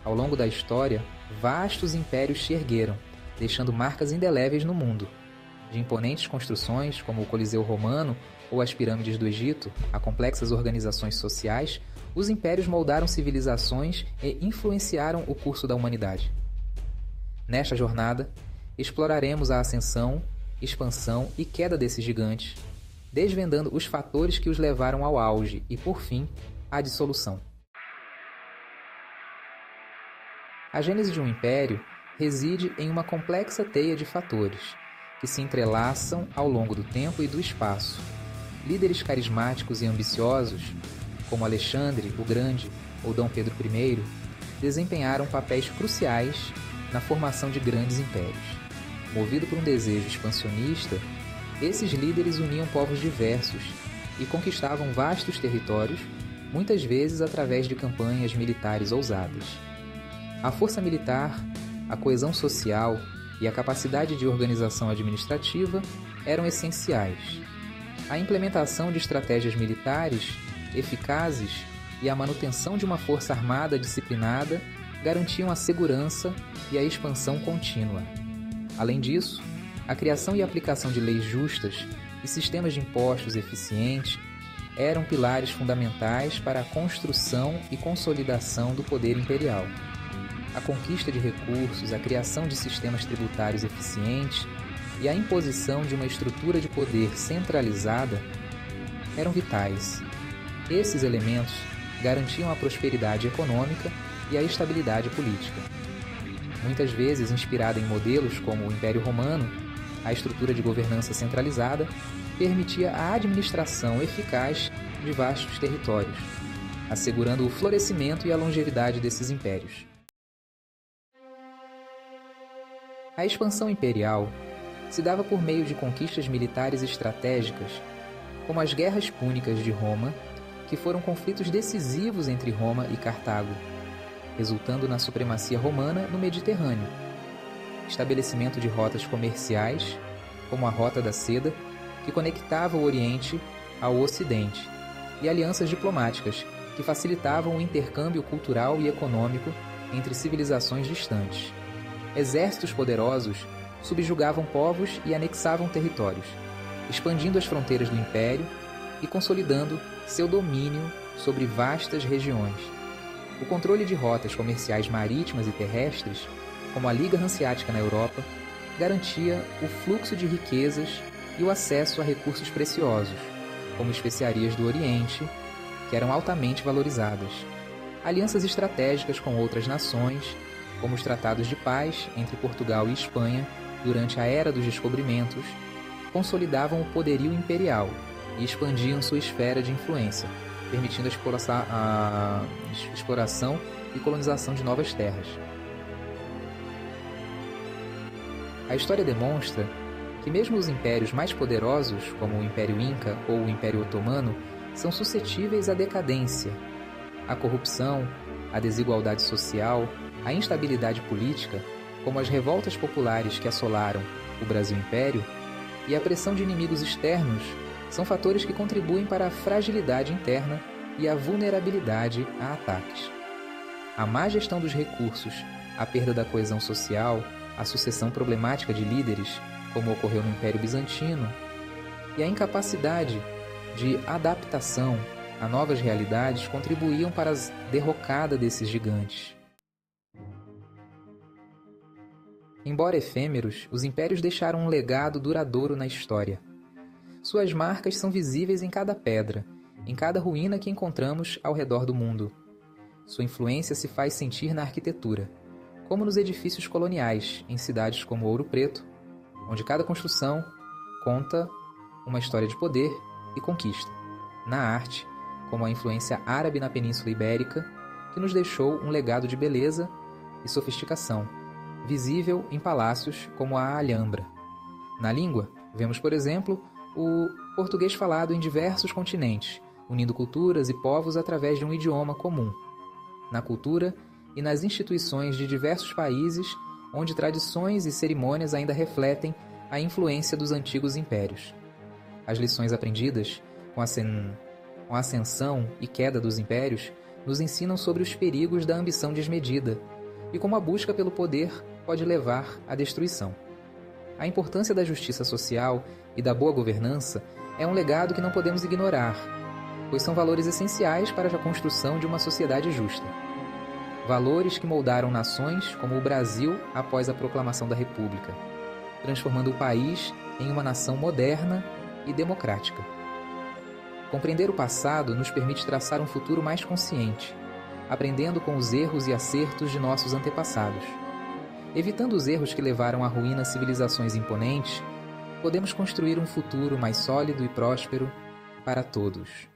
Ao longo da história, vastos impérios se ergueram, deixando marcas indeléveis no mundo. De imponentes construções, como o Coliseu Romano ou as pirâmides do Egito, a complexas organizações sociais, os impérios moldaram civilizações e influenciaram o curso da humanidade. Nesta jornada, exploraremos a ascensão, expansão e queda desses gigantes, desvendando os fatores que os levaram ao auge e, por fim, à dissolução. A gênese de um império reside em uma complexa teia de fatores, que se entrelaçam ao longo do tempo e do espaço. Líderes carismáticos e ambiciosos, como Alexandre o Grande ou Dom Pedro I, desempenharam papéis cruciais na formação de grandes impérios. Movido por um desejo expansionista, esses líderes uniam povos diversos e conquistavam vastos territórios, muitas vezes através de campanhas militares ousadas. A força militar, a coesão social e a capacidade de organização administrativa eram essenciais. A implementação de estratégias militares eficazes e a manutenção de uma força armada disciplinada garantiam a segurança e a expansão contínua. Além disso, a criação e aplicação de leis justas e sistemas de impostos eficientes eram pilares fundamentais para a construção e consolidação do poder imperial. A conquista de recursos, a criação de sistemas tributários eficientes e a imposição de uma estrutura de poder centralizada eram vitais. Esses elementos garantiam a prosperidade econômica e a estabilidade política. Muitas vezes inspirada em modelos como o Império Romano, a estrutura de governança centralizada permitia a administração eficaz de vastos territórios, assegurando o florescimento e a longevidade desses impérios. A expansão imperial se dava por meio de conquistas militares estratégicas, como as Guerras Púnicas de Roma, que foram conflitos decisivos entre Roma e Cartago, resultando na supremacia romana no Mediterrâneo. Estabelecimento de rotas comerciais, como a Rota da Seda, que conectava o Oriente ao Ocidente, e alianças diplomáticas, que facilitavam o intercâmbio cultural e econômico entre civilizações distantes. Exércitos poderosos subjugavam povos e anexavam territórios, expandindo as fronteiras do império e consolidando seu domínio sobre vastas regiões. O controle de rotas comerciais marítimas e terrestres, como a Liga Hanseática na Europa, garantia o fluxo de riquezas e o acesso a recursos preciosos, como especiarias do Oriente, que eram altamente valorizadas. Alianças estratégicas com outras nações, como os tratados de paz entre Portugal e Espanha durante a Era dos Descobrimentos, consolidavam o poderio imperial e expandiam sua esfera de influência, permitindo a exploração e colonização de novas terras. A história demonstra que mesmo os impérios mais poderosos, como o Império Inca ou o Império Otomano, são suscetíveis à decadência. A corrupção, a desigualdade social, a instabilidade política, como as revoltas populares que assolaram o Brasil Império, e a pressão de inimigos externos são fatores que contribuem para a fragilidade interna e a vulnerabilidade a ataques. A má gestão dos recursos, a perda da coesão social, a sucessão problemática de líderes, como ocorreu no Império Bizantino, e a incapacidade de adaptação a novas realidades contribuíam para a derrocada desses gigantes. Embora efêmeros, os impérios deixaram um legado duradouro na história. Suas marcas são visíveis em cada pedra, em cada ruína que encontramos ao redor do mundo. Sua influência se faz sentir na arquitetura, como nos edifícios coloniais, em cidades como Ouro Preto, onde cada construção conta uma história de poder e conquista. Na arte, como a influência árabe na Península Ibérica, que nos deixou um legado de beleza e sofisticação, visível em palácios como a Alhambra. Na língua, vemos, por exemplo, o português falado em diversos continentes, unindo culturas e povos através de um idioma comum. Na cultura e nas instituições de diversos países, onde tradições e cerimônias ainda refletem a influência dos antigos impérios. As lições aprendidas com a ascensão e queda dos impérios nos ensinam sobre os perigos da ambição desmedida e como a busca pelo poder pode levar à destruição. A importância da justiça social e da boa governança é um legado que não podemos ignorar, pois são valores essenciais para a construção de uma sociedade justa. Valores que moldaram nações como o Brasil após a proclamação da República, transformando o país em uma nação moderna e democrática. Compreender o passado nos permite traçar um futuro mais consciente, aprendendo com os erros e acertos de nossos antepassados. Evitando os erros que levaram à ruína civilizações imponentes, podemos construir um futuro mais sólido e próspero para todos.